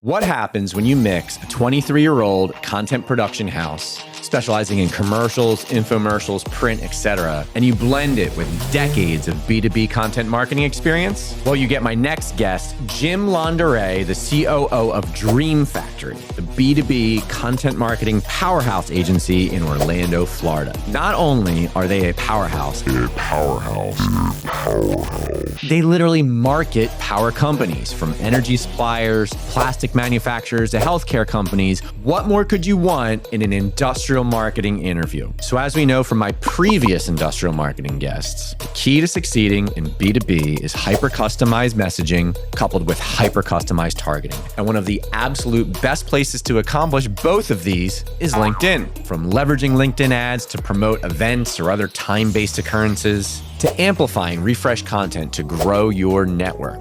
What happens when you mix a 23-year-old content production house specializing in commercials, infomercials, print, etc., and you blend it with decades of B2B content marketing experience? Well, you get my next guest, Jim Londeray, the COO of Dream Factory, the B2B content marketing powerhouse agency in Orlando, Florida. Not only are they a powerhouse, they literally market power companies, from energy suppliers, plastic manufacturers, to healthcare companies. What more could you want in an industrial marketing interview? So as we know from my previous industrial marketing guests, the key to succeeding in B2B is hyper-customized messaging coupled with hyper-customized targeting. And one of the absolute best places to accomplish both of these is LinkedIn. From leveraging LinkedIn ads to promote events or other time-based occurrences, to amplifying refresh content to grow your network.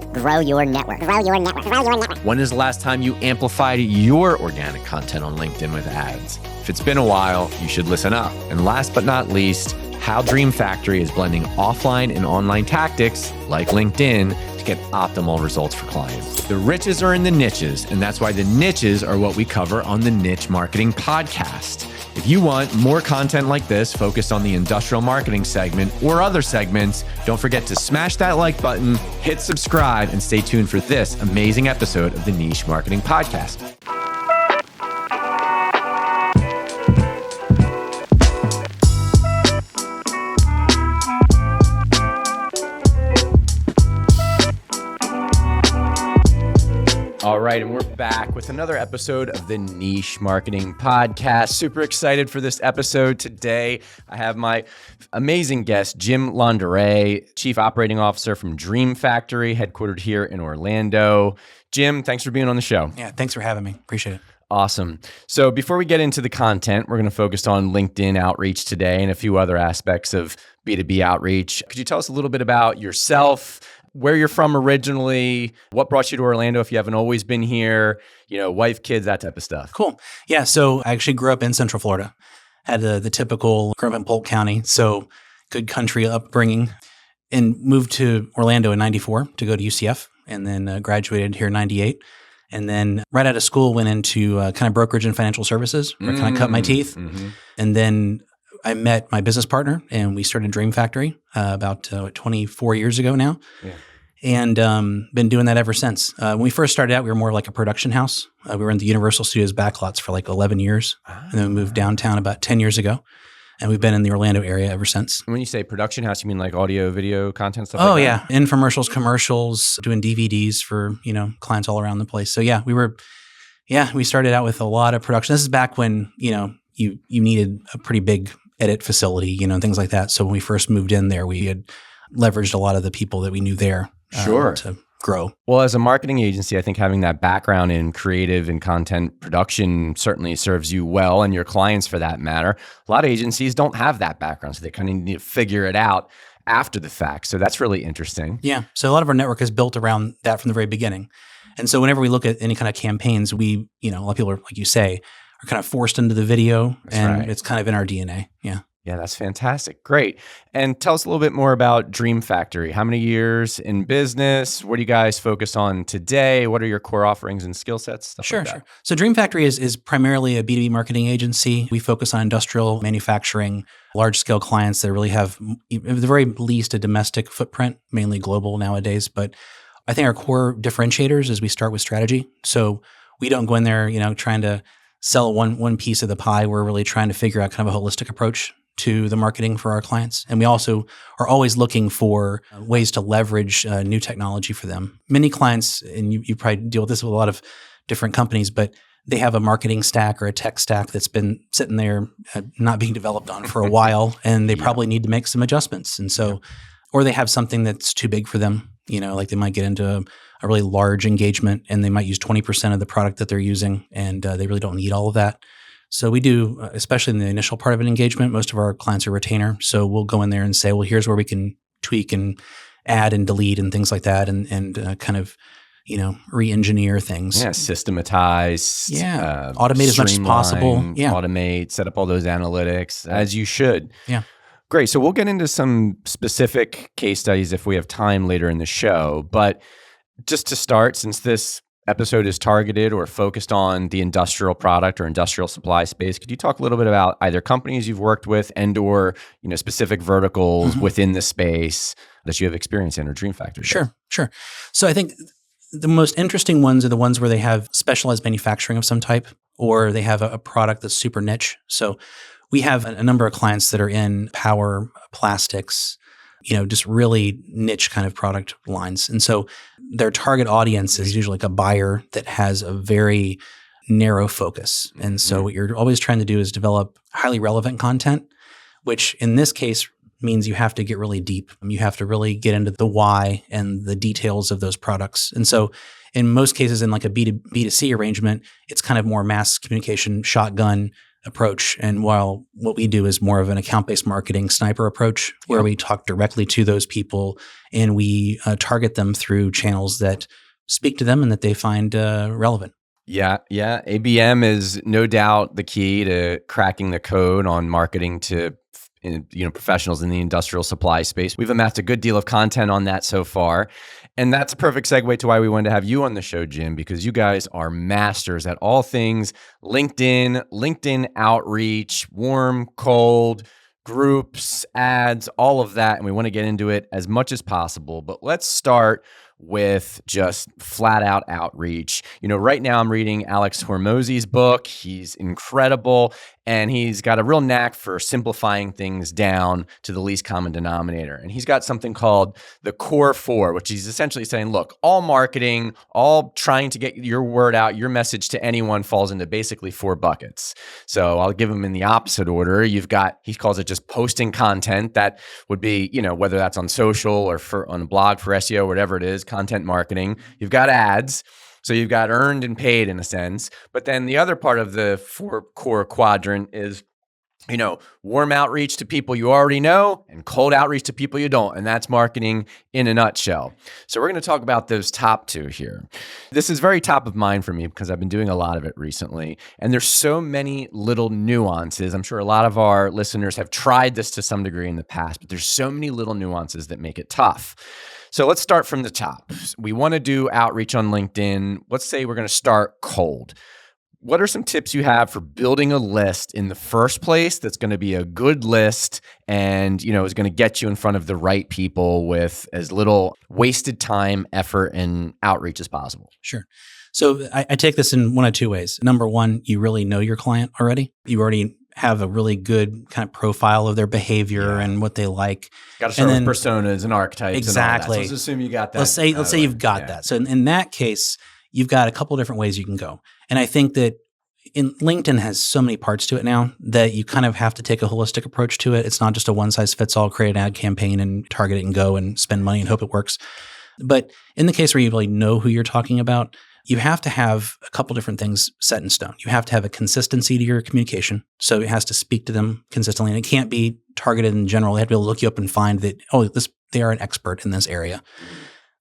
When is the last time you amplified your organic content on LinkedIn with ads? If it's been a while, you should listen up. And last but not least, how Dream Factory is blending offline and online tactics like LinkedIn to get optimal results for clients. The riches are in the niches, and that's why the niches are what we cover on the Niche Marketing Podcast. If you want more content like this focused on the industrial marketing segment or other segments, don't forget to smash that like button, hit subscribe, and stay tuned for this amazing episode of the Niche Marketing Podcast. All right, and we're back with another episode of the Niche Marketing Podcast. Super excited for this episode today. I have my amazing guest, Jim Londeray, Chief Operating Officer from Dream Factory, headquartered here in Orlando. Jim, thanks for being on the show. Yeah, thanks for having me. Appreciate it. Awesome. So before we get into the content, we're going to focus on LinkedIn outreach today and a few other aspects of B2B outreach. Could you tell us a little bit about yourself, where you're from originally, what brought you to Orlando if you haven't always been here, wife, kids, that type of stuff? Cool. Yeah, so I actually grew up in Central Florida, had the typical, grew up in Polk County, so good country upbringing, and moved to Orlando in 94 to go to UCF, and then graduated here in 98. And then right out of school, went into kind of brokerage and financial services, where I kind of cut my teeth. Mm-hmm. And then I met my business partner, and we started Dream Factory about 24 years ago now. Yeah. And been doing that ever since. When we first started out, we were more like a production house. We were in the Universal Studios backlots for like 11 years. And then we moved downtown about 10 years ago. And we've been in the Orlando area ever since. When you say production house, you mean like audio, video, content, stuff like that? Oh, yeah. Infomercials, commercials, doing DVDs for, clients all around the place. So yeah, we started out with a lot of production. This is back when, you needed a pretty big edit facility, and things like that. So when we first moved in there, we had leveraged a lot of the people that we knew there to grow. Well, as a marketing agency, I think having that background in creative and content production certainly serves you well, and your clients for that matter. A lot of agencies don't have that background, so they kind of need to figure it out after the fact. So that's really interesting. Yeah. So a lot of our network is built around that from the very beginning. And so whenever we look at any kind of campaigns, we, a lot of people are, like you say, are kind of forced into the video, and It's kind of in our DNA. Yeah. Yeah, that's fantastic. Great. And tell us a little bit more about Dream Factory. How many years in business? What do you guys focus on today? What are your core offerings and skill sets? Sure. So Dream Factory is primarily a B2B marketing agency. We focus on industrial manufacturing, large-scale clients that really have, at the very least, a domestic footprint, mainly global nowadays. But I think our core differentiators is we start with strategy. So we don't go in there, trying to sell one piece of the pie. We're really trying to figure out kind of a holistic approach to the marketing for our clients. And we also are always looking for ways to leverage new technology for them. Many clients, and you probably deal with this with a lot of different companies, but they have a marketing stack or a tech stack that's been sitting there not being developed on for a while, and they probably need to make some adjustments. And so, or they have something that's too big for them, like they might get into a really large engagement and they might use 20% of the product that they're using, and they really don't need all of that. So we do, especially in the initial part of an engagement, most of our clients are retainer. So we'll go in there and say, well, here's where we can tweak and add and delete and things like that, and kind of, re-engineer things. Yeah, systematize. Yeah, automate as much as possible. Yeah, automate, set up all those analytics as you should. Yeah. Great. So we'll get into some specific case studies if we have time later in the show. But just to start, since this episode is targeted or focused on the industrial product or industrial supply space. Could you talk a little bit about either companies you've worked with and or specific verticals within the space that you have experience in or Dream Factory? Sure. So I think the most interesting ones are the ones where they have specialized manufacturing of some type, or they have a product that's super niche. So we have a number of clients that are in power, plastics, just really niche kind of product lines. And so their target audience is usually like a buyer that has a very narrow focus. And so what you're always trying to do is develop highly relevant content, which in this case means you have to get really deep. You have to really get into the why and the details of those products. And so in most cases, in like a B2C arrangement, it's kind of more mass communication shotgun approach. And while what we do is more of an account-based marketing sniper approach, where we talk directly to those people and we target them through channels that speak to them and that they find relevant. Yeah. ABM is no doubt the key to cracking the code on marketing to professionals in the industrial supply space. We've amassed a good deal of content on that so far. And that's a perfect segue to why we wanted to have you on the show, Jim, because you guys are masters at all things LinkedIn outreach, warm, cold, groups, ads, all of that. And we want to get into it as much as possible. But let's start with just flat out outreach. Right now I'm reading Alex Hormozy's book. He's incredible. And he's got a real knack for simplifying things down to the least common denominator. And he's got something called the core four, which he's essentially saying, look, all marketing, all trying to get your word out, your message to anyone falls into basically 4 buckets. So I'll give them in the opposite order. You've got, he calls it just posting content. That would be, whether that's on social or on a blog for SEO, whatever it is, content marketing. You've got ads. So you've got earned and paid in a sense. But then the other part of the 4 core quadrant is, warm outreach to people you already know and cold outreach to people you don't. And that's marketing in a nutshell. So we're going to talk about those top 2 here. This is very top of mind for me because I've been doing a lot of it recently. And there's so many little nuances. I'm sure a lot of our listeners have tried this to some degree in the past, but there's so many little nuances that make it tough. So let's start from the top. We want to do outreach on LinkedIn. Let's say we're going to start cold. What are some tips you have for building a list in the first place that's going to be a good list and, is going to get you in front of the right people with as little wasted time, effort, and outreach as possible? Sure. So I take this in one of 2 ways. Number one, you really know your client already. You already have a really good kind of profile of their behavior and what they like. Got to start with personas and archetypes. Exactly. And all that. So let's assume you got that. Let's say you've got that. So in that case, you've got a couple of different ways you can go. And I think that LinkedIn has so many parts to it now that you kind of have to take a holistic approach to it. It's not just a one size fits all, create an ad campaign and target it and go and spend money and hope it works. But in the case where you really know who you're talking about, you have to have a couple different things set in stone. You have to have a consistency to your communication. So it has to speak to them consistently. And it can't be targeted in general. They have to be able to look you up and find that, they are an expert in this area.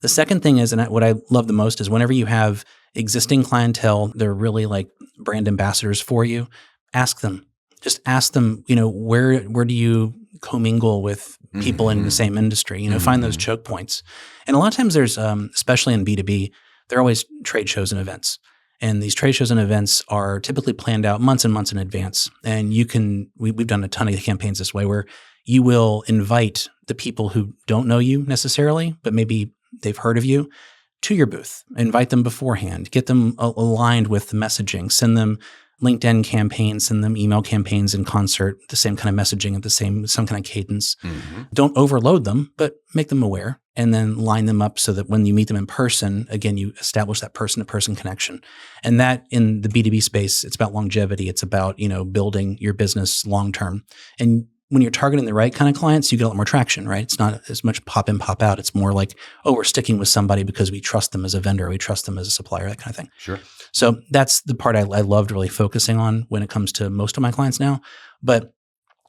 The second thing is, and what I love the most is whenever you have existing clientele, they're really like brand ambassadors for you, ask them. Just ask them, where do you commingle with people in the same industry? Find those choke points. And a lot of times there's, especially in B2B, there are always trade shows and events. And these trade shows and events are typically planned out months and months in advance. And we've done a ton of campaigns this way where you will invite the people who don't know you necessarily, but maybe they've heard of you, to your booth. Invite them beforehand. Get them aligned with the messaging. Send them LinkedIn campaigns, send them email campaigns in concert, the same kind of messaging at some kind of cadence. Don't overload them, but make them aware and then line them up so that when you meet them in person, again, you establish that person-to-person connection. And that in the B2B space, it's about longevity. It's about, building your business long-term. And when you're targeting the right kind of clients, you get a lot more traction, right? It's not as much pop in, pop out. It's more like, we're sticking with somebody because we trust them as a vendor, we trust them as a supplier, that kind of thing. Sure. So that's the part I loved really focusing on when it comes to most of my clients now. But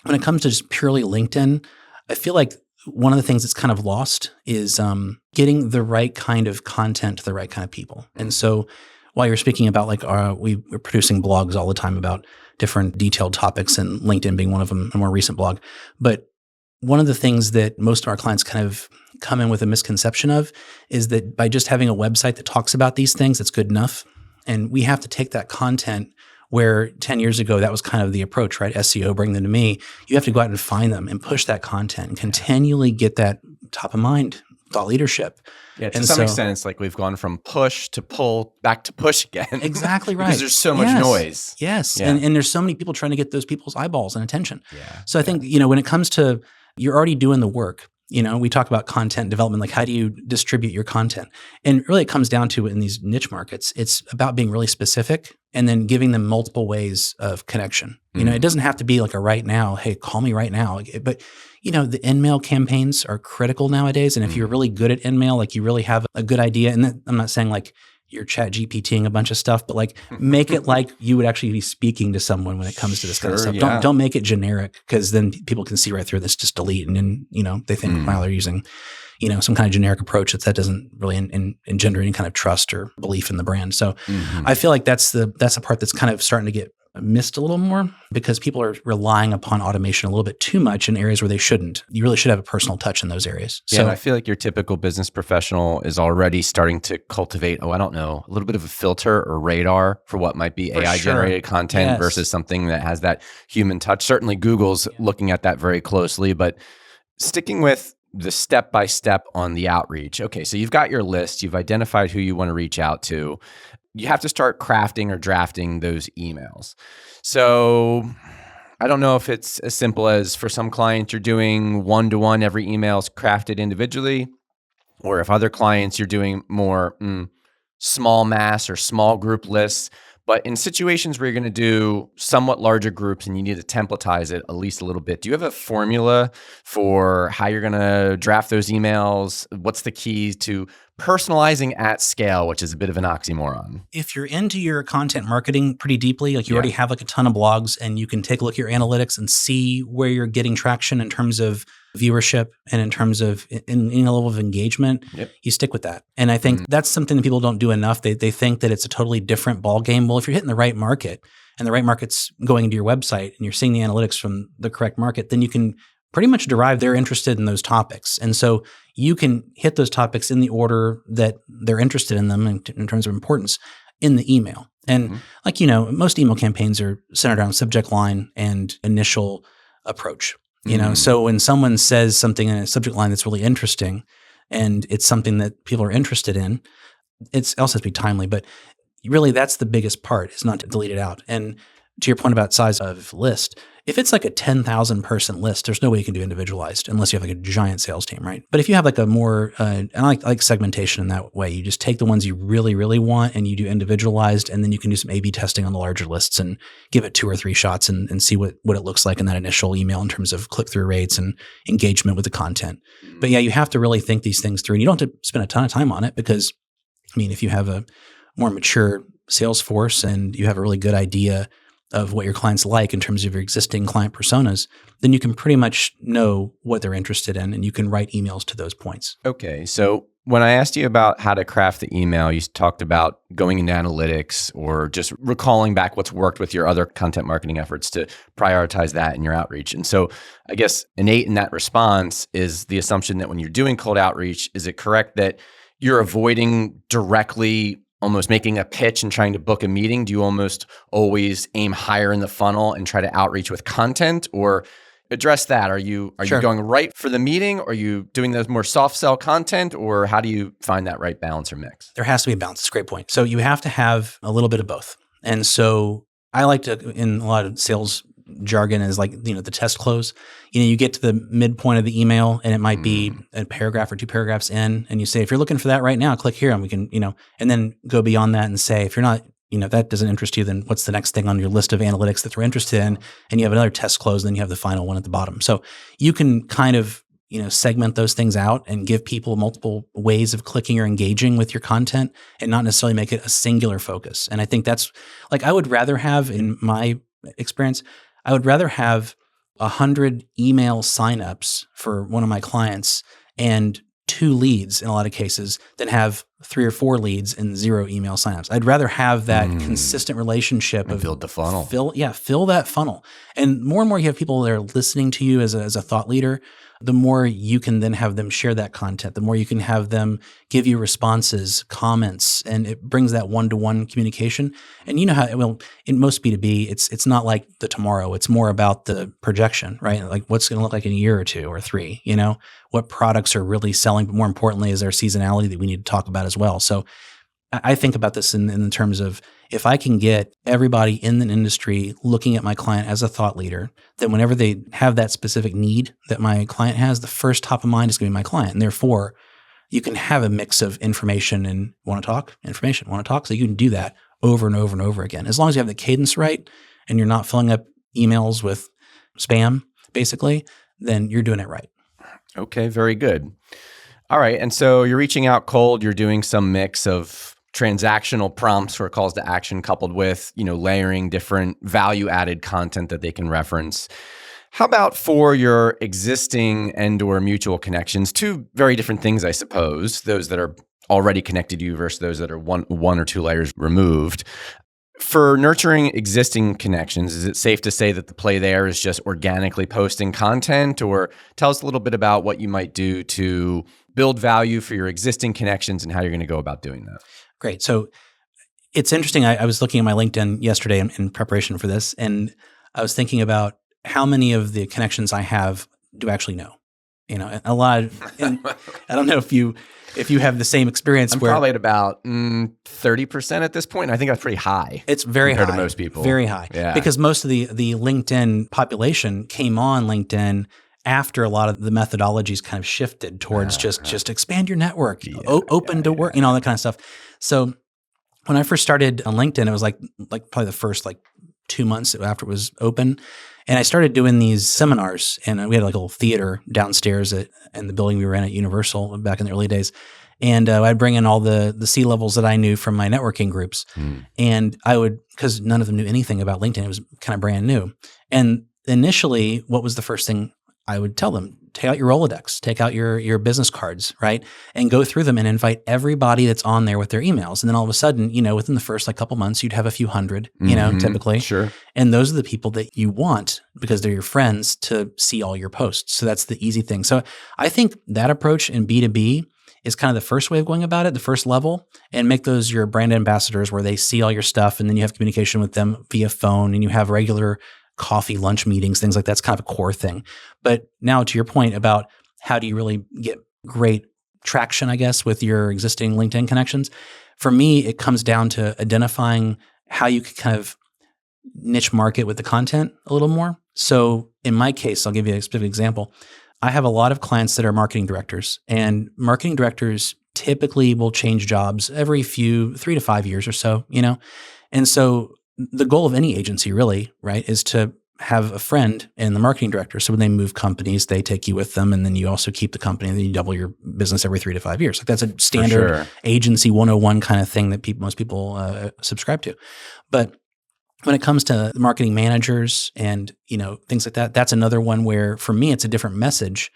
when it comes to just purely LinkedIn, I feel like one of the things that's kind of lost is getting the right kind of content to the right kind of people. And so while you're speaking about we're producing blogs all the time about different detailed topics, and LinkedIn being one of them, a more recent blog. But one of the things that most of our clients kind of come in with a misconception of is that by just having a website that talks about these things, that's good enough. And we have to take that content where 10 years ago, that was kind of the approach, right? SEO, bring them to me. You have to go out and find them and push that content and continually get that top of mind thought leadership. Yeah, to some extent, it's like we've gone from push to pull back to push again. Exactly right. Because there's so much noise. Yes. Yeah. And there's so many people trying to get those people's eyeballs and attention. Yeah. So I think, when it comes to you're already doing the work, we talk about content development, like how do you distribute your content? And really it comes down to in these niche markets, it's about being really specific and then giving them multiple ways of connection. It doesn't have to be like a right now, hey, call me right now. But, the in-mail campaigns are critical nowadays. And if you're really good at in-mail, like you really have a good idea, and I'm not saying like you're chat GPTing a bunch of stuff, but like make it like you would actually be speaking to someone when it comes to this kind of stuff. Yeah. Don't make it generic because then people can see right through this, just delete. And then, they think, wow, they're using, some kind of generic approach that doesn't really engender any kind of trust or belief in the brand. So I feel like that's the part that's kind of starting to get missed a little more because people are relying upon automation a little bit too much in areas where they shouldn't. You really should have a personal touch in those areas. Yeah, and I feel like your typical business professional is already starting to cultivate, a little bit of a filter or radar for what might be AI-generated content versus something that has that human touch. Certainly Google's looking at that very closely, but sticking with the step-by-step on the outreach. Okay, so you've got your list. You've identified who you want to reach out to. You have to start crafting or drafting those emails. So I don't know if it's as simple as for some clients, you're doing one-to-one, every email is crafted individually, or if other clients, you're doing more small mass or small group lists. But in situations where you're going to do somewhat larger groups and you need to templatize it at least a little bit, do you have a formula for how you're going to draft those emails? What's the key to personalizing at scale, which is a bit of an oxymoron? If you're into your content marketing pretty deeply, like you already have like a ton of blogs and you can take a look at your analytics and see where you're getting traction in terms of viewership and in terms of in a level of engagement, you stick with that. And I think that's something that people don't do enough. They think that it's a totally different ball game. Well, if you're hitting the right market and the right market's going into your website and you're seeing the analytics from the correct market, then you can pretty much derive they're interested in those topics. And so you can hit those topics in the order that they're interested in them in terms of importance in the email. And most email campaigns are centered around subject line and initial approach. So when someone says something in a subject line that's really interesting and it's something that people are interested in, it also has to be timely, but really that's the biggest part, is not to delete it out. And to your point about size of list, if it's like a 10,000 person list, there's no way you can do individualized unless you have like a giant sales team, right? But if you have like a more, and I like segmentation in that way, you just take the ones you really, really want and you do individualized, and then you can do some A/B testing on the larger lists and give it 2 or 3 shots and see what it looks like in that initial email in terms of click-through rates and engagement with the content. But yeah, you have to really think these things through, and you don't have to spend a ton of time on it because, if you have a more mature sales force and you have a really good idea of what your clients like in terms of your existing client personas, then you can pretty much know what they're interested in and you can write emails to those points. Okay. So when I asked you about how to craft the email, you talked about going into analytics or just recalling back what's worked with your other content marketing efforts to prioritize that in your outreach. And so I guess innate in that response is the assumption that when you're doing cold outreach, is it correct that you're avoiding directly almost making a pitch and trying to book a meeting? Do you almost always aim higher in the funnel and try to outreach with content, or address that? Are you going right for the meeting? Or are you doing those more soft sell content, or how do you find that right balance or mix? There has to be a balance. It's a great point. So you have to have a little bit of both. And so I like to, in a lot of sales jargon, is like, the test close. You get to the midpoint of the email and it might be a paragraph or 2 paragraphs in, and you say, if you're looking for that right now, click here and we can, and then go beyond that and say, if you're not, if that doesn't interest you, then what's the next thing on your list of analytics that we're interested in? And you have another test close, and then you have the final one at the bottom. So you can kind of, segment those things out and give people multiple ways of clicking or engaging with your content and not necessarily make it a singular focus. And I think that's like, I would rather have, in my experience, I would rather have 100 email signups for one of my clients and 2 leads in a lot of cases than have 3 or 4 leads and 0 email signups. I'd rather have that consistent relationship and build the funnel. Fill that funnel. And more you have people that are listening to you as a thought leader, the more you can then have them share that content, the more you can have them give you responses, comments, and it brings that one-to-one communication. And you know how, well, in most B2B, it's not like the tomorrow. It's more about the projection, right? Like what's it going to look like in a year or 2 or 3, what products are really selling, but more importantly, is there seasonality that we need to talk about as well. So I think about this in terms of if I can get everybody in the industry looking at my client as a thought leader, then whenever they have that specific need that my client has, the first top of mind is going to be my client. And therefore, you can have a mix of information and information, want to talk. So you can do that over and over and over again. As long as you have the cadence right and you're not filling up emails with spam, basically, then you're doing it right. Okay, very good. All right. And so you're reaching out cold. You're doing some mix of transactional prompts or calls to action coupled with, layering different value-added content that they can reference. How about for your existing and/or mutual connections? 2 very different things, I suppose. Those that are already connected to you versus those that are one or 2 layers removed. For nurturing existing connections, is it safe to say that the play there is just organically posting content? Or tell us a little bit about what you might do to build value for your existing connections and how you're going to go about doing that. Great. So it's interesting. I was looking at my LinkedIn yesterday in preparation for this, and I was thinking about how many of the connections I have do I actually know. A lot. And I don't know if you have the same experience. I'm probably at about 30% at this point. I think that's pretty high. It's very high compared to most people. Very high. Yeah. Because most of the LinkedIn population came on LinkedIn after a lot of the methodologies kind of shifted towards just expand your network, open to work, all that kind of stuff. So when I first started on LinkedIn, it was like probably the first 2 months after it was open. And I started doing these seminars, and we had like a little theater downstairs in the building we were in at Universal back in the early days. And I'd bring in all the C-levels that I knew from my networking groups. And I would, because none of them knew anything about LinkedIn, it was kind of brand new. And initially, what was the first thing I would tell them? Take out your Rolodex, take out your business cards, right? And go through them and invite everybody that's on there with their emails. And then all of a sudden, within the first couple months, you'd have a few hundred, typically. Sure. And those are the people that you want because they're your friends to see all your posts. So that's the easy thing. So I think that approach in B2B is kind of the first way of going about it, the first level, and make those your brand ambassadors where they see all your stuff and then you have communication with them via phone and you have regular coffee, lunch meetings, things like that. That's kind of a core thing. But now to your point about how do you really get great traction, I guess, with your existing LinkedIn connections, for me, it comes down to identifying how you can kind of niche market with the content a little more. So in my case, I'll give you a specific example. I have a lot of clients that are marketing directors, and marketing directors typically will change jobs every 3 to 5 years or so, And so the goal of any agency really, right, is to have a friend in the marketing director. So when they move companies, they take you with them, and then you also keep the company, and then you double your business every 3 to 5 years. Like that's a standard agency 101 kind of thing that most people subscribe to. But when it comes to marketing managers and things like that, that's another one where for me it's a different message.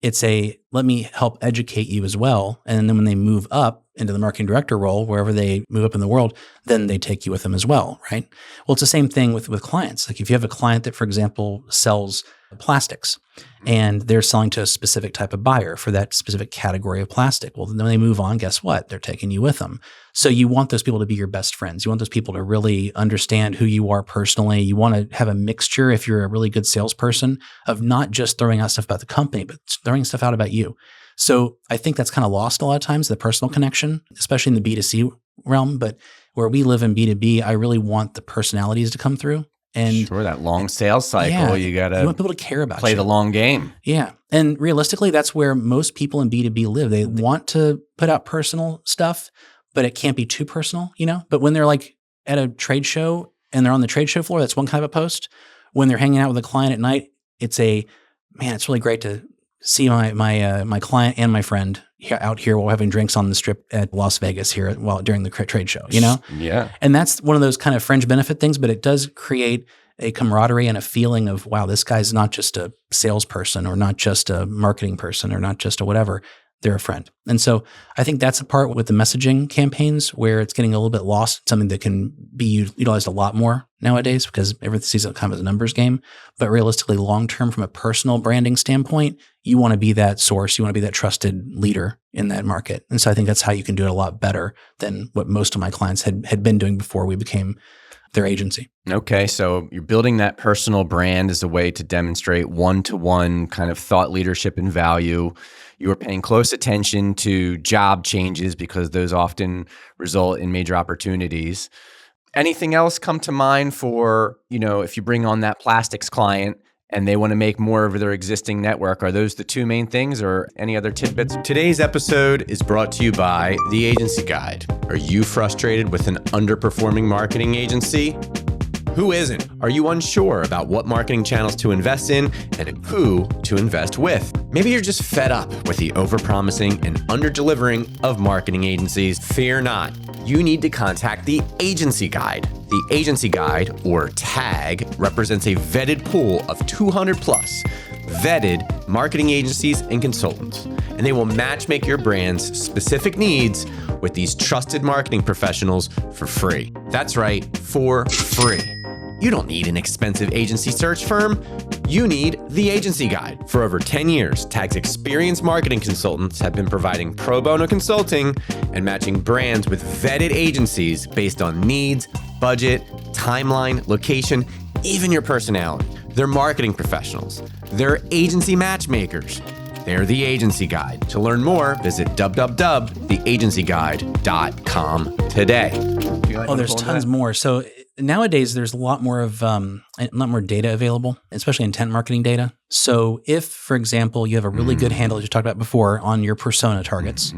It's let me help educate you as well. And then when they move up into the marketing director role, wherever they move up in the world, then they take you with them as well, right? Well, it's the same thing with clients. Like if you have a client that, for example, sells plastics and they're selling to a specific type of buyer for that specific category of plastic, well, then when they move on, guess what? They're taking you with them. So you want those people to be your best friends. You want those people to really understand who you are personally. You want to have a mixture, if you're a really good salesperson, of not just throwing out stuff about the company, but throwing stuff out about you. So I think that's kind of lost a lot of times, the personal connection, especially in the B2C realm. But where we live in B2B, I really want the personalities to come through. And sure, that long sales cycle, you got to want people to care about play the long game. Yeah. And realistically, that's where most people in B2B live. They want to put out personal stuff, but it can't be too personal, But when they're like at a trade show and they're on the trade show floor, that's one kind of a post. When they're hanging out with a client at night, it's it's really great to see my client and my friend out here while having drinks on the strip at Las Vegas here during the trade show, Yeah. And that's one of those kind of fringe benefit things, but it does create a camaraderie and a feeling of, wow, this guy's not just a salesperson or not just a marketing person or not just a whatever. they're a friend. And so I think that's a part with the messaging campaigns where it's getting a little bit lost, something that can be utilized a lot more nowadays because everyone sees it kind of as a numbers game. But realistically, long-term from a personal branding standpoint, you want to be that source. You want to be that trusted leader in that market. And so I think that's how you can do it a lot better than what most of my clients had been doing before we became their agency. Okay, so you're building that personal brand as a way to demonstrate one-to-one kind of thought leadership and value. You are paying close attention to job changes because those often result in major opportunities. Anything else come to mind for, if you bring on that plastics client and they want to make more of their existing network? Are those the two main things or any other tidbits? Today's episode is brought to you by The Agency Guide. Are you frustrated with an underperforming marketing agency? Who isn't? Are you unsure about what marketing channels to invest in and who to invest with? Maybe you're just fed up with the overpromising and under-delivering of marketing agencies. Fear not. You need to contact The Agency Guide. The Agency Guide, or TAG, represents a vetted pool of 200 plus vetted marketing agencies and consultants, and they will matchmake your brand's specific needs with these trusted marketing professionals for free. That's right, for free. You don't need an expensive agency search firm. You need The Agency Guide. For over 10 years, TAG's experienced marketing consultants have been providing pro bono consulting and matching brands with vetted agencies based on needs, budget, timeline, location, even your personality. They're marketing professionals. They're agency matchmakers. They're The Agency Guide. To learn more, visit www.theagencyguide.com today. Oh, there's tons more. So nowadays, there's a lot more data available, especially intent marketing data. So if, for example, you have a really good handle, as you talked about before, on your persona targets,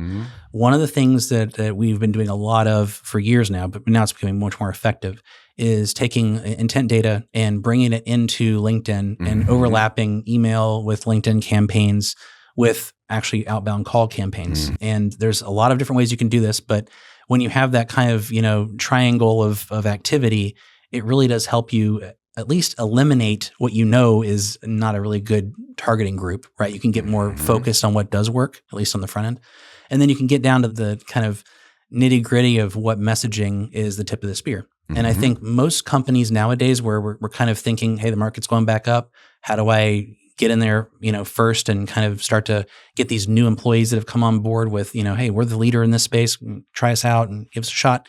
one of the things that we've been doing a lot of for years now, but now it's becoming much more effective, is taking intent data and bringing it into LinkedIn and overlapping email with LinkedIn campaigns with actually outbound call campaigns. And there's a lot of different ways you can do this, but when you have that kind of, triangle of activity, it really does help you at least eliminate what is not a really good targeting group, right? You can get more focused on what does work, at least on the front end. And then you can get down to the kind of nitty gritty of what messaging is the tip of the spear. And I think most companies nowadays where we're kind of thinking, hey, the market's going back up. How do I get in there, first and kind of start to get these new employees that have come on board with, hey, we're the leader in this space. Try us out and give us a shot.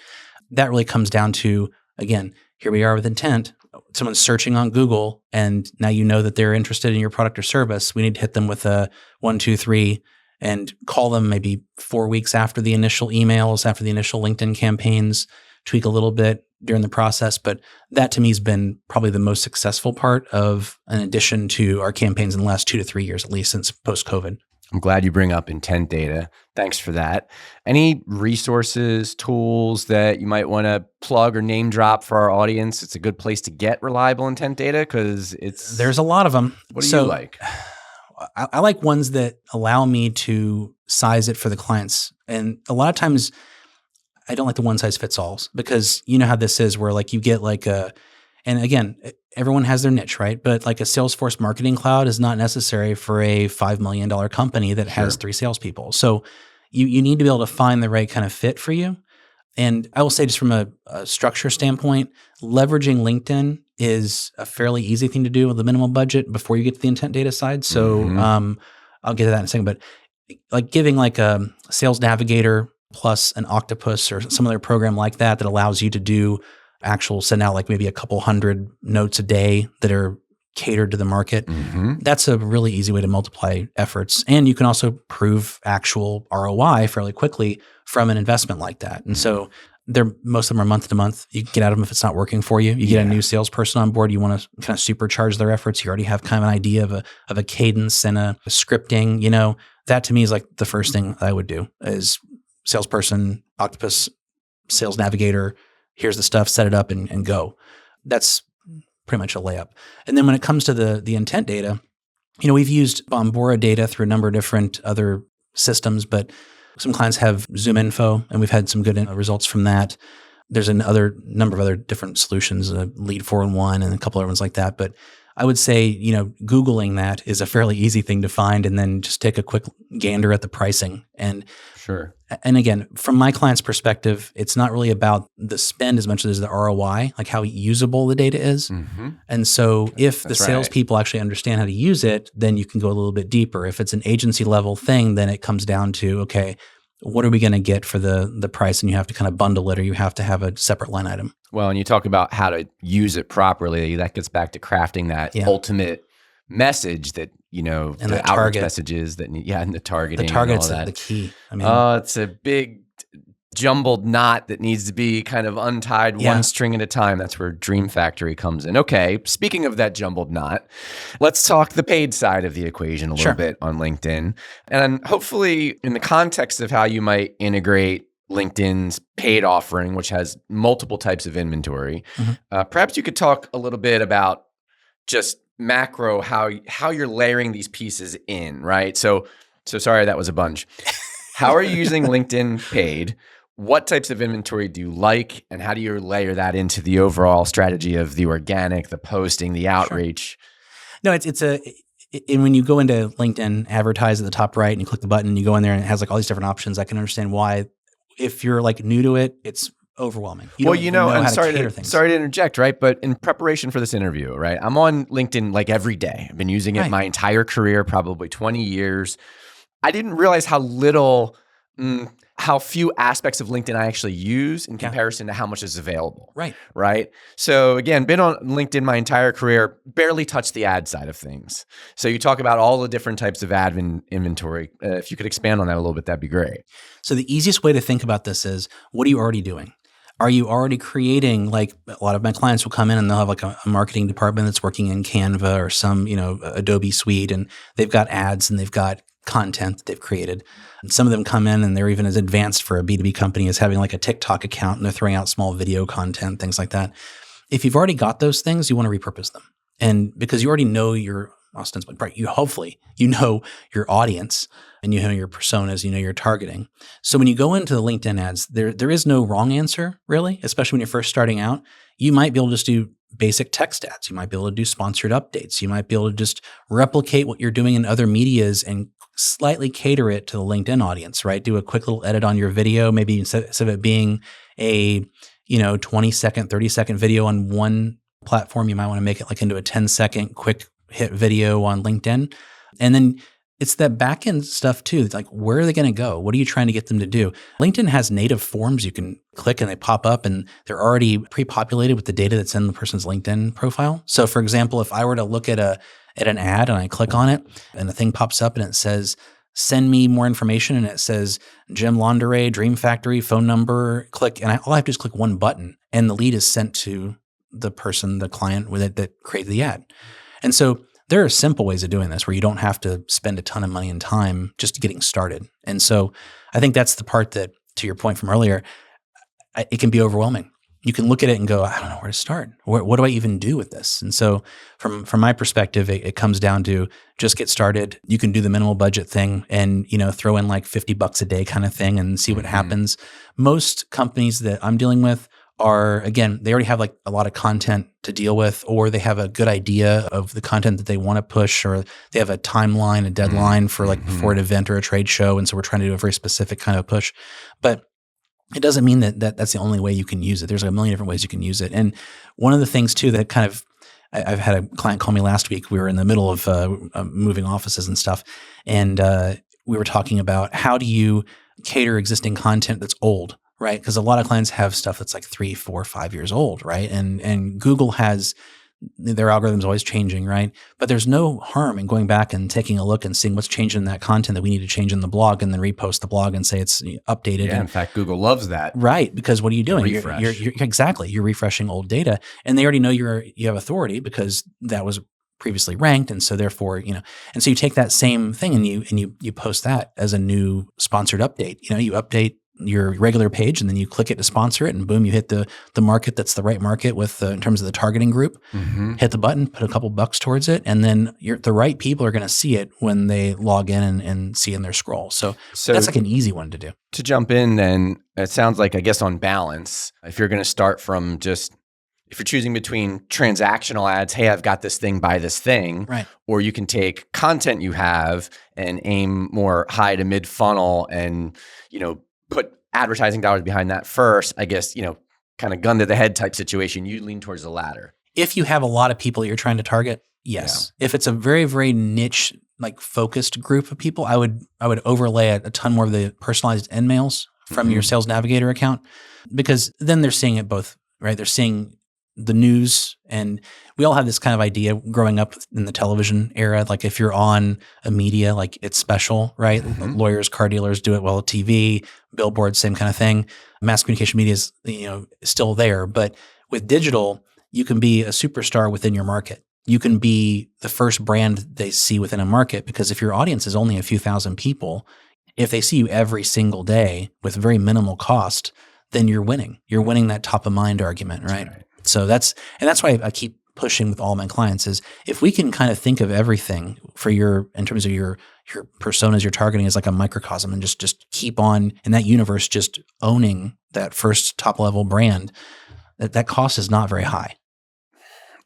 That really comes down to, again, here we are with intent. Someone's searching on Google and now you know that they're interested in your product or service. We need to hit them with a 1, 2, 3 and call them maybe 4 weeks after the initial emails, after the initial LinkedIn campaigns, tweak a little bit during the process. But that to me has been probably the most successful part of an addition to our campaigns in the last 2 to 3 years, at least since post-COVID. I'm glad you bring up intent data. Thanks for that. Any resources, tools that you might want to plug or name drop for our audience? It's a good place to get reliable intent data because there's a lot of them. What do you like? I like ones that allow me to size it for the clients. And a lot of times I don't like the one size fits alls because you know how this is where like you get like and again, everyone has their niche, right? But like a Salesforce Marketing Cloud is not necessary for a $5 million company that has 3 salespeople. So you need to be able to find the right kind of fit for you. And I will say just from a structure standpoint, leveraging LinkedIn is a fairly easy thing to do with a minimal budget before you get to the intent data side. So I'll get to that in a second. But like giving like a Sales Navigator plus an Octopus or some other program like that allows you to do send out like maybe a couple hundred notes a day that are catered to the market. That's a really easy way to multiply efforts. And you can also prove actual ROI fairly quickly from an investment like that. And so most of them are month to month. You can get out of them if it's not working for you. You get a new salesperson on board. You want to kind of supercharge their efforts. You already have kind of an idea of a cadence and a scripting. That to me is like the first thing I would do is salesperson, Octopus, Sales Navigator. Here's the stuff, set it up and go. That's pretty much a layup. And then when it comes to the intent data, we've used Bombora data through a number of different other systems, but some clients have ZoomInfo, and we've had some good results from that. There's another number of other different solutions, Lead 4-in-1 and a couple other ones like that. But I would say, Googling that is a fairly easy thing to find, and then just take a quick gander at the pricing. Sure. And again, from my client's perspective, it's not really about the spend as much as the ROI, like how usable the data is. Mm-hmm. And so if the That's right. salespeople actually understand how to use it, then you can go a little bit deeper. If it's an agency level thing, then it comes down to, okay, what are we going to get for the price? And you have to kind of bundle it, or you have to have a separate line item. Well, and you talk about how to use it properly. That gets back to crafting that ultimate message that, and the outreach messages that, and the targeting. The target's and all that. the key. I mean, it's a big jumbled knot that needs to be kind of untied one string at a time. That's where Dream Factory comes in. Okay, speaking of that jumbled knot, let's talk the paid side of the equation a little bit on LinkedIn. And hopefully in the context of how you might integrate LinkedIn's paid offering, which has multiple types of inventory, perhaps you could talk a little bit about just macro, how you're layering these pieces in, right? So sorry, that was a bunch. How are you using LinkedIn paid? What types of inventory do you like, and how do you layer that into the overall strategy of the organic, the posting, the outreach? No, and when you go into LinkedIn, advertise at the top right, and you click the button, you go in there, and it has like all these different options. I can understand why, if you're like new to it, it's overwhelming. And sorry to interject, right? But in preparation for this interview, right, I'm on LinkedIn like every day. I've been using it my entire career, probably 20 years. I didn't realize how few aspects of LinkedIn I actually use in comparison to how much is available. Right. So again, been on LinkedIn my entire career, barely touched the ad side of things. So you talk about all the different types of ad inventory. If you could expand on that a little bit, that'd be great. So the easiest way to think about this is, what are you already doing? Are you already creating, like a lot of my clients will come in and they'll have like a marketing department that's working in Canva or some, Adobe suite, and they've got ads and they've got content that they've created. And some of them come in and they're even as advanced for a B2B company as having like a TikTok account, and they're throwing out small video content, things like that. If you've already got those things, you want to repurpose them. And because you already know your ostensibly, right, you know your audience, and you know your personas, your targeting. So when you go into the LinkedIn ads, there is no wrong answer, really, especially when you're first starting out. You might be able to just do basic text ads. You might be able to do sponsored updates. You might be able to just replicate what you're doing in other medias and slightly cater it to the LinkedIn audience, right? Do a quick little edit on your video. Maybe instead of it being a 20-second, 30-second video on one platform, you might want to make it like into a 10-second quick hit video on LinkedIn. And then it's that back-end stuff too. It's like, where are they going to go? What are you trying to get them to do? LinkedIn has native forms you can click and they pop up, and they're already pre-populated with the data that's in the person's LinkedIn profile. So for example, if I were to look at an ad and I click on it and the thing pops up and it says, send me more information, and it says Jim Laundere, Dream Factory, phone number, click, and all I have to do is click one button and the lead is sent to the person, the client with it that created the ad. And so there are simple ways of doing this where you don't have to spend a ton of money and time just getting started. And so I think that's the part that, to your point from earlier, it can be overwhelming. You can look at it and go, I don't know where to start. What do I even do with this? And so from my perspective, it comes down to just get started. You can do the minimal budget thing and, throw in like $50 a day kind of thing and see what happens. Most companies that I'm dealing with are, again, they already have like a lot of content to deal with, or they have a good idea of the content that they want to push, or they have a timeline, a deadline for like before an event or a trade show. And so we're trying to do a very specific kind of push. But it doesn't mean that that's the only way you can use it. There's a million different ways you can use it. And one of the things too that kind of, I've had a client call me last week. We were in the middle of moving offices and stuff. And we were talking about, how do you cater existing content that's old, right? Because a lot of clients have stuff that's like 3, 4, 5 years old, right? And Google has, their algorithm's always changing, right? But there's no harm in going back and taking a look and seeing what's changed in that content that we need to change in the blog, and then repost the blog and say it's updated. Yeah, in fact, Google loves that. Right, because what are you doing? You're refreshing old data, and they already know you have authority because that was previously ranked, and so therefore, and so you take that same thing and you post that as a new sponsored update. You update your regular page and then you click it to sponsor it, and boom, you hit the market that's the right market with in terms of the targeting group. Hit the button, put a couple bucks towards it, and then the right people are going to see it when they log in and see in their scroll. So that's like an easy one to do. To jump in then, it sounds like, I guess on balance, if you're going to start from just if you're choosing between transactional ads, hey, I've got this thing, buy this thing, Right. or you can take content you have and aim more high to mid funnel and, put advertising dollars behind that first, I guess, kind of gun to the head type situation, you lean towards the latter. If you have a lot of people that you're trying to target, yes. Yeah. If it's a very, very niche, like focused group of people, I would overlay a ton more of the personalized end mails from your Sales Navigator account, because then they're seeing it both, right? They're seeing the news, and we all have this kind of idea growing up in the television era. Like if you're on a media, like it's special, right? Lawyers, car dealers do it well at TV, billboards, same kind of thing. Mass communication media is, still there. But with digital, you can be a superstar within your market. You can be the first brand they see within a market, because if your audience is only a few thousand people, if they see you every single day with very minimal cost, then you're winning. You're winning that top of mind argument, right? So that's why I keep pushing with all my clients is if we can kind of think of everything for in terms of your personas you're targeting as like a microcosm, and just keep on in that universe, just owning that first top level brand, that cost is not very high.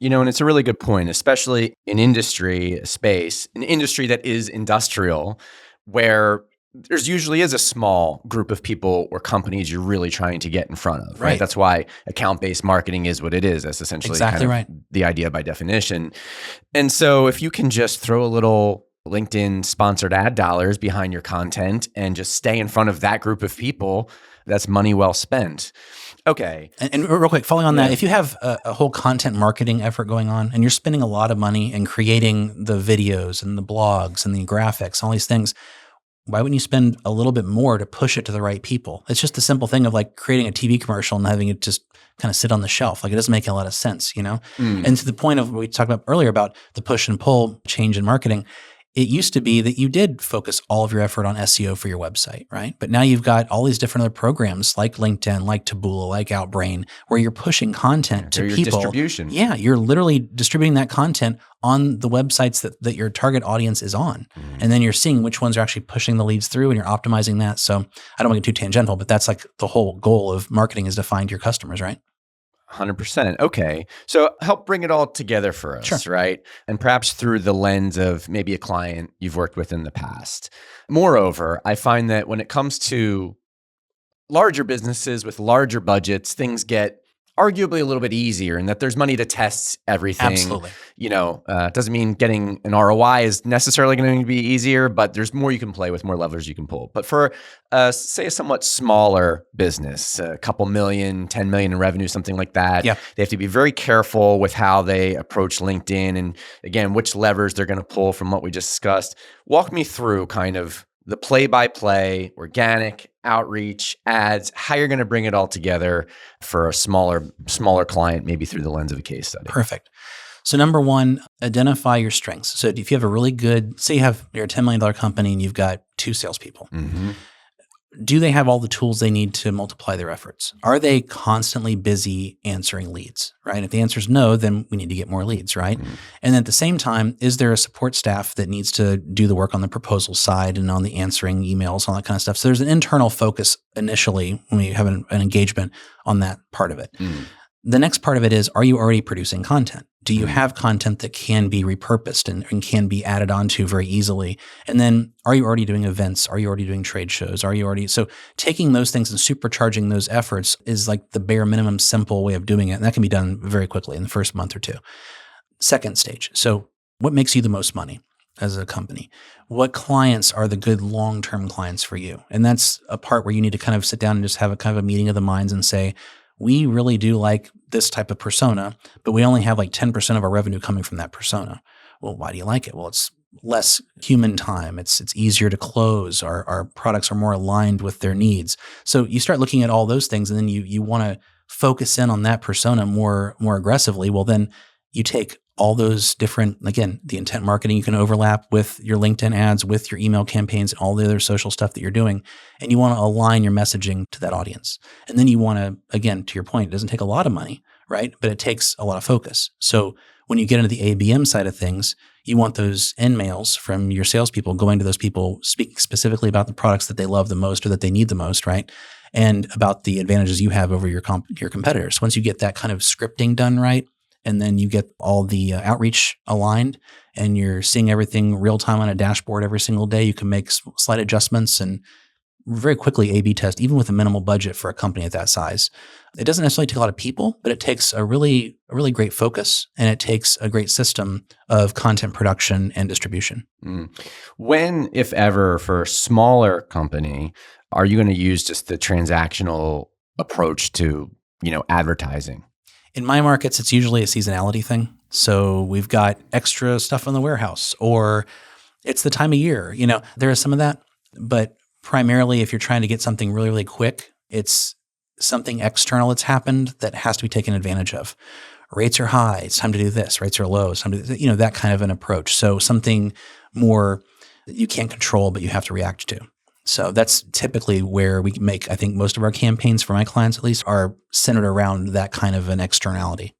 And it's a really good point, especially in an industry that is industrial, where there's usually is a small group of people or companies you're really trying to get in front of, right? That's why account-based marketing is what it is. That's essentially exactly right. The idea by definition. And so if you can just throw a little LinkedIn sponsored ad dollars behind your content and just stay in front of that group of people, that's money well spent. Okay. And real quick, following on that, if you have a whole content marketing effort going on and you're spending a lot of money in creating the videos and the blogs and the graphics, all these things, why wouldn't you spend a little bit more to push it to the right people? It's just the simple thing of like creating a TV commercial and having it just kind of sit on the shelf. Like it doesn't make a lot of sense, And to the point of what we talked about earlier about the push and pull change in marketing, it used to be that you did focus all of your effort on SEO for your website, right? But now you've got all these different other programs like LinkedIn, like Taboola, like Outbrain, where you're pushing content to people. Distribution. Yeah, you're literally distributing that content on the websites that your target audience is on. And then you're seeing which ones are actually pushing the leads through, and you're optimizing that. So I don't want to get too tangential, but that's like the whole goal of marketing is to find your customers, right? 100%. Okay. So help bring it all together for us, right? And perhaps through the lens of maybe a client you've worked with in the past. Moreover, I find that when it comes to larger businesses with larger budgets, things get arguably a little bit easier, and that there's money to test everything. Absolutely. It doesn't mean getting an ROI is necessarily going to be easier, but there's more you can play with, more levers you can pull. But for, say, a somewhat smaller business, a couple million, 10 million in revenue, something like that, they have to be very careful with how they approach LinkedIn and, again, which levers they're going to pull from what we just discussed. Walk me through kind of the play-by-play, organic, outreach, ads, how you're going to bring it all together for a smaller client, maybe through the lens of a case study. Perfect. So number one, identify your strengths. So if you have a really good, say you're a $10 million company and you've got 2 salespeople. Do they have all the tools they need to multiply their efforts? Are they constantly busy answering leads, right? If the answer is no, then we need to get more leads, right? And at the same time, is there a support staff that needs to do the work on the proposal side and on the answering emails, all that kind of stuff? So there's an internal focus initially when we have an engagement on that part of it. The next part of it is, are you already producing content? Do you have content that can be repurposed and can be added onto very easily? And then are you already doing events? Are you already doing trade shows? So taking those things and supercharging those efforts is like the bare minimum simple way of doing it. And that can be done very quickly in the first month or two. Second stage. So what makes you the most money as a company? What clients are the good long-term clients for you? And that's a part where you need to kind of sit down and just have a kind of a meeting of the minds and say, we really do like this type of persona, but we only have like 10% of our revenue coming from that persona. Well, why do you like it? Well, it's less human time. It's easier to close. Our products are more aligned with their needs. So you start looking at all those things, and then you want to focus in on that persona more aggressively. Well, then you take all those different, again, the intent marketing you can overlap with your LinkedIn ads, with your email campaigns, and all the other social stuff that you're doing. And you want to align your messaging to that audience. And then you want to, again, to your point, it doesn't take a lot of money, right? But it takes a lot of focus. So when you get into the ABM side of things, you want those end mails from your salespeople going to those people, speaking specifically about the products that they love the most or that they need the most, right? and about the advantages you have over your competitors. Once you get that kind of scripting done right, and then you get all the outreach aligned, and you're seeing everything real time on a dashboard every single day, you can make slight adjustments and very quickly A/B test, even with a minimal budget for a company at that size. It doesn't necessarily take a lot of people, but it takes a really great focus, and it takes a great system of content production and distribution. When, if ever, for a smaller company, are you going to use just the transactional approach to, advertising? In my markets, it's usually a seasonality thing. So we've got extra stuff in the warehouse, or it's the time of year. There is some of that, but primarily, if you're trying to get something really, really quick, it's something external that's happened that has to be taken advantage of. Rates are high. It's time to do this. Rates are low. It's time to do this, that kind of an approach. So something more that you can't control, but you have to react to. So that's typically where we make, I think most of our campaigns for my clients at least are centered around that kind of an externality.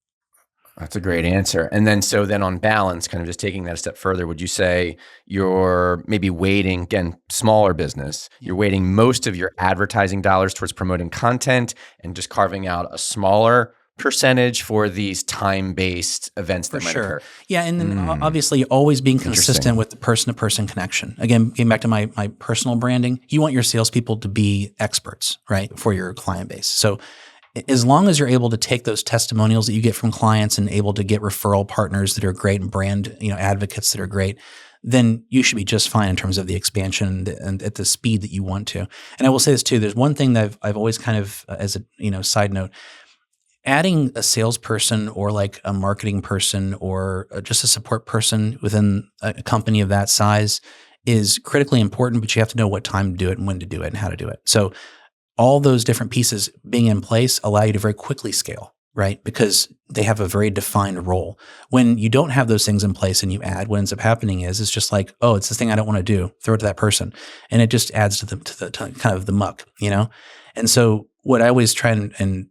That's a great answer. And then, on balance, kind of just taking that a step further, would you say you're maybe weighting, again, smaller business, you're weighting most of your advertising dollars towards promoting content and just carving out a smaller percentage for these time-based events that might occur? Yeah, and then obviously always being consistent with the person-to-person connection. Again, getting back to my personal branding, you want your salespeople to be experts, right, for your client base. So as long as you're able to take those testimonials that you get from clients and able to get referral partners that are great and brand, advocates that are great, then you should be just fine in terms of the expansion and at the speed that you want to. And I will say this too, there's one thing that I've always kind of, as a side note, adding a salesperson or like a marketing person or just a support person within a company of that size is critically important, but you have to know what time to do it and when to do it and how to do it. So all those different pieces being in place allow you to very quickly scale, right? Because they have a very defined role. When you don't have those things in place and you add, what ends up happening is it's just like, oh, it's this thing I don't want to do. Throw it to that person. And it just adds to kind of the muck, And so what I always try and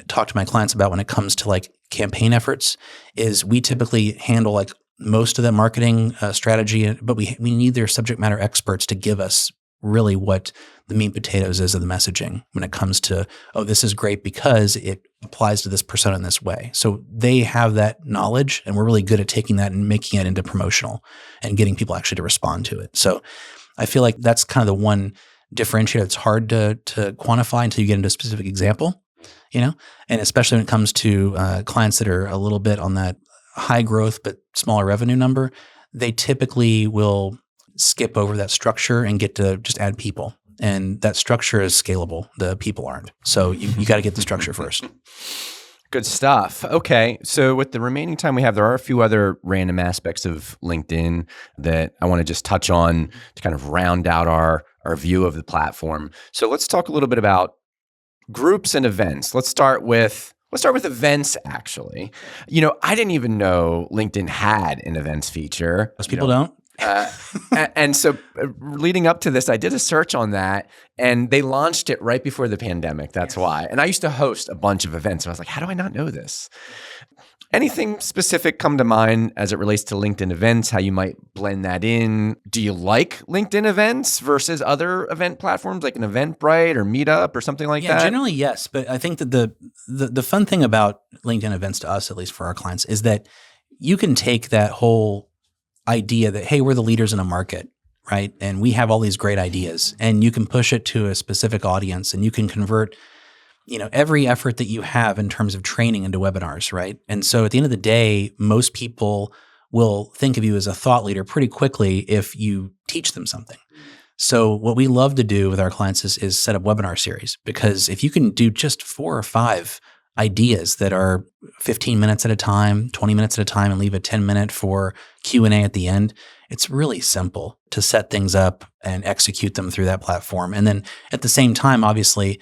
talk to my clients about when it comes to like campaign efforts is we typically handle like most of the marketing strategy, but we need their subject matter experts to give us really what the meat and potatoes is of the messaging when it comes to, oh, this is great because it applies to this persona in this way. So they have that knowledge, and we're really good at taking that and making it into promotional and getting people actually to respond to it. So I feel like that's kind of the one differentiator that's hard to quantify until you get into a specific example, and especially when it comes to clients that are a little bit on that high growth but smaller revenue number, they typically will skip over that structure and get to just add people. And that structure is scalable. The people aren't. So you got to get the structure first. Good stuff. Okay. So with the remaining time we have, there are a few other random aspects of LinkedIn that I want to just touch on to kind of round out our view of the platform. So let's talk a little bit about groups and events. Let's start with events, actually. I didn't even know LinkedIn had an events feature. Most people don't. And so leading up to this, I did a search on that, and they launched it right before the pandemic. That's why. And I used to host a bunch of events, and I was like, how do I not know this? Anything specific come to mind as it relates to LinkedIn events, how you might blend that in? Do you like LinkedIn events versus other event platforms like an Eventbrite or Meetup or something like that? Yeah, generally, yes. But I think that the fun thing about LinkedIn events to us, at least for our clients, is that you can take that whole idea that, hey, we're the leaders in a market, right? And we have all these great ideas, and you can push it to a specific audience, and you can convert, every effort that you have in terms of training into webinars, right? And so at the end of the day, most people will think of you as a thought leader pretty quickly if you teach them something. So what we love to do with our clients is set up webinar series, because if you can do just 4 or 5 ideas that are 15 minutes at a time, 20 minutes at a time, and leave a 10-minute for Q&A at the end, it's really simple to set things up and execute them through that platform. And then at the same time, obviously,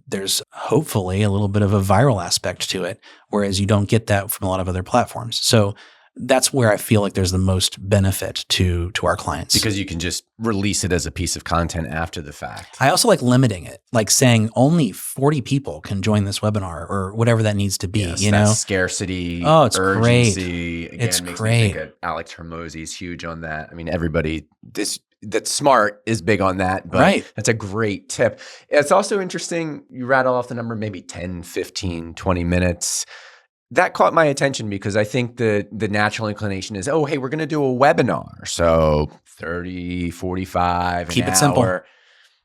there's hopefully a little bit of a viral aspect to it, whereas you don't get that from a lot of other platforms. So that's where I feel like there's the most benefit to our clients. Because you can just release it as a piece of content after the fact. I also like limiting it, like saying only 40 people can join this webinar or whatever that needs to be. Yes, that scarcity, it's urgency. great. Again, it's makes great. me think of Alex Hormozy is huge on that. I mean, everybody, this that's smart is big on that, but that's a great tip. It's also interesting. You rattle off the number, maybe 10, 15, 20 minutes. That caught my attention because I think the natural inclination is, oh, hey, we're going to do a webinar. So 30, 45, Keep an it hour, simple.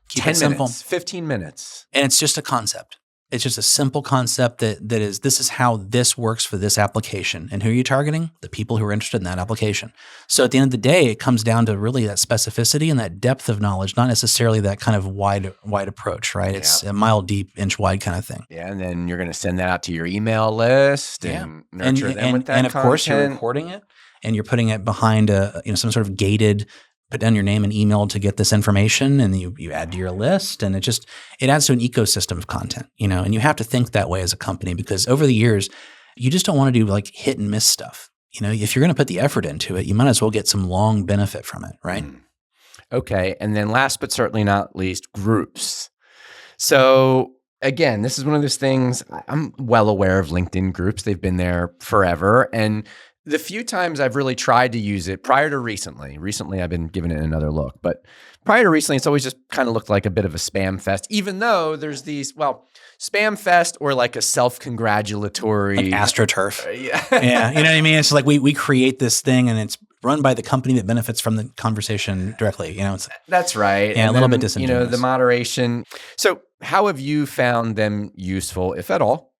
Keep 10 it simple. minutes, 15 minutes. And it's just a concept. It's just a simple concept this is how this works for this application. And who are you targeting? The people who are interested in that application. So at the end of the day, it comes down to really that specificity and that depth of knowledge, not necessarily that kind of wide approach, right? It's a mile deep, inch wide kind of thing. Yeah, and then you're going to send that out to your email list and nurture them with that and of content. course, you're recording it and you're putting it behind some sort of gated. Put down your name and email to get this information, and you add to your list, and it adds to an ecosystem of content, and you have to think that way as a company, because over the years, you just don't want to do like hit and miss stuff. If you're going to put the effort into it, you might as well get some long benefit from it, right? Okay. And then last but certainly not least, groups. So again, this is one of those things, I'm well aware of LinkedIn groups. They've been there forever. And the few times I've really tried to use it prior to recently I've been giving it another look, but prior to recently, it's always just kind of looked like a bit of a spam fest, even though there's these, spam fest or like a self-congratulatory. Like AstroTurf. Yeah. Yeah. You know what I mean? It's like we create this thing and it's run by the company that benefits from the conversation directly. That's right. Yeah, and a little bit disingenuous. The moderation. So how have you found them useful, if at all?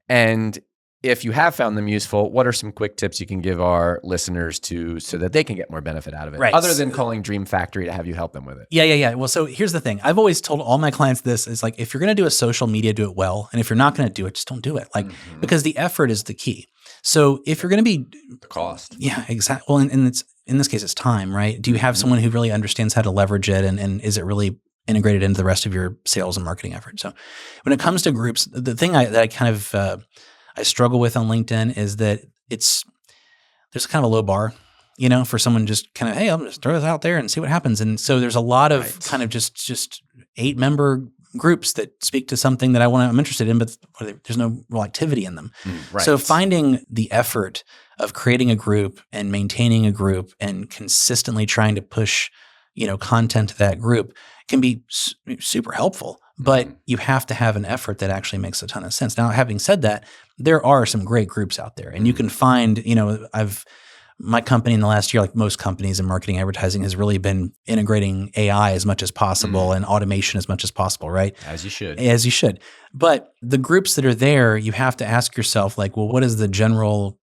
And if you have found them useful, what are some quick tips you can give our listeners so that they can get more benefit out of it, other than calling Dream Factory to have you help them with it? Yeah. Well, so here's the thing. I've always told all my clients this is like, if you're going to do a social media, do it well. And if you're not going to do it, just don't do it. Because the effort is the key. So if you're going to be the cost. Yeah, exactly. Well, and it's, in this case, it's time, right? Do you have someone who really understands how to leverage it? And is it really integrated into the rest of your sales and marketing effort? So when it comes to groups, the thing that I kind of, I struggle with on LinkedIn is that there's kind of a low bar, for someone just kind of, hey, I'll just throw this out there and see what happens. And so there's a lot of kind of just 8-member groups that speak to something that I'm interested in, but there's no real activity in them. Right. So finding the effort of creating a group and maintaining a group and consistently trying to push, content to that group can be super helpful. But you have to have an effort that actually makes a ton of sense. Now, having said that, there are some great groups out there, and you can find, my company in the last year, like most companies in marketing advertising, has really been integrating AI as much as possible and automation as much as possible, right? As you should. But the groups that are there, you have to ask yourself, like, well, what is the general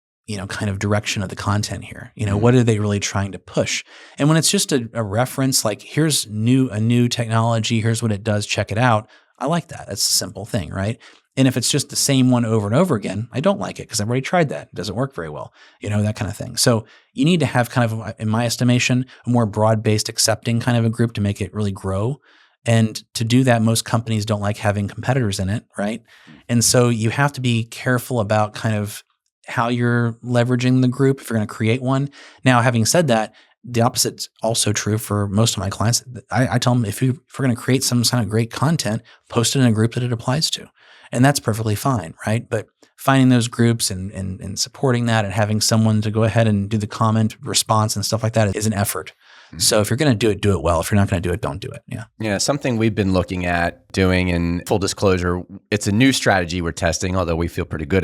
kind of direction of the content here? What are they really trying to push? And when it's just a reference, like here's a new technology, here's what it does, check it out. I like that. That's a simple thing, right? And if it's just the same one over and over again, I don't like it because I've already tried that. It doesn't work very well, that kind of thing. So you need to have kind of, in my estimation, a more broad-based accepting kind of a group to make it really grow. And to do that, most companies don't like having competitors in it, right? And so you have to be careful about kind of how you're leveraging the group if you're going to create one. Now, having said that, the opposite's also true for most of my clients. I tell them if we're going to create some kind of great content, post it in a group that it applies to. And that's perfectly fine, right? But finding those groups and supporting that and having someone to go ahead and do the comment response and stuff like that is an effort. So if you're going to do it well. If you're not going to do it, don't do it. Yeah. Yeah. Something we've been looking at doing, in full disclosure, it's a new strategy we're testing, although we feel pretty good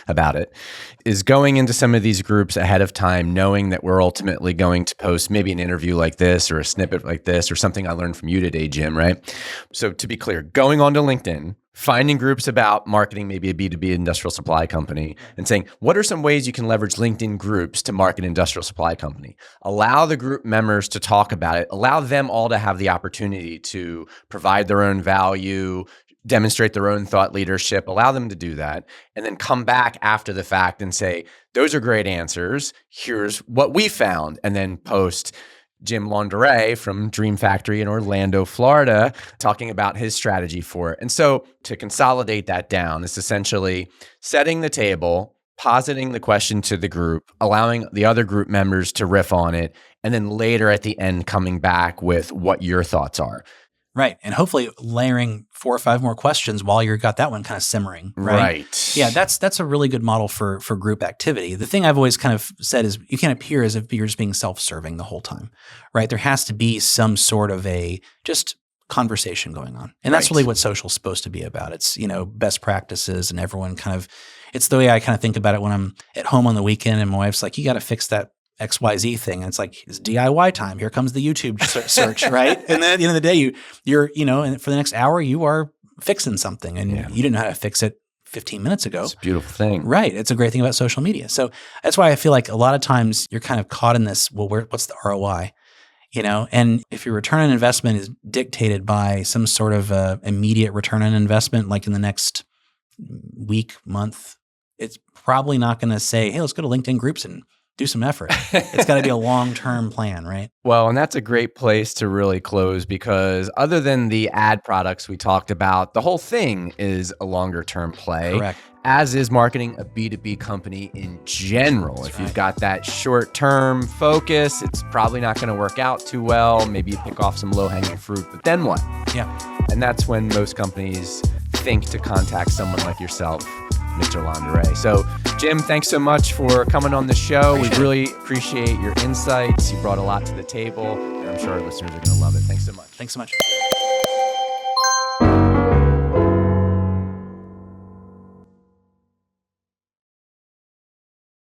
about it, is going into some of these groups ahead of time, knowing that we're ultimately going to post maybe an interview like this or a snippet like this or something I learned from you today, Jim, right? So to be clear, going onto LinkedIn, finding groups about marketing, maybe a B2B industrial supply company, and saying, what are some ways you can leverage LinkedIn groups to market an industrial supply company? Allow the group members to talk about it. Allow them all to have the opportunity to provide their own value, demonstrate their own thought leadership. Allow them to do that. And then come back after the fact and say, those are great answers. Here's what we found. And then post Jim Laundere from Dream Factory in Orlando, Florida, talking about his strategy for it. And so to consolidate that down, it's essentially setting the table, positing the question to the group, allowing the other group members to riff on it, and then later at the end coming back with what your thoughts are. Right. And hopefully layering 4 or 5 more questions while you've got that one kind of simmering. Right. Yeah, that's a really good model for group activity. The thing I've always kind of said is you can't appear as if you're just being self-serving the whole time, right? There has to be some sort of a just conversation going on. And that's really what social's supposed to be about. It's, best practices and everyone kind of, it's the way I kind of think about it when I'm at home on the weekend and my wife's like, you got to fix that XYZ thing. And it's like, it's DIY time. Here comes the YouTube search, right? And then at the end of the day, you're and for the next hour, you are fixing something and you didn't know how to fix it 15 minutes ago. It's a beautiful thing. Right. It's a great thing about social media. So that's why I feel like a lot of times you're kind of caught in this, well, what's the ROI? And if your return on investment is dictated by some sort of immediate return on investment, like in the next week, month, it's probably not going to say, hey, let's go to LinkedIn groups and do some effort. It's got to be a long-term plan, right? Well, and that's a great place to really close because other than the ad products we talked about, the whole thing is a longer-term play. Correct. As is marketing a B2B company in general. That's if you've got that short-term focus, it's probably not going to work out too well. Maybe you pick off some low-hanging fruit, but then what? Yeah. And that's when most companies think to contact someone like yourself, Mr. Landere. So, Jim, thanks so much for coming on the show. We really appreciate your insights. You brought a lot to the table, and I'm sure our listeners are going to love it. Thanks so much. Thanks so much.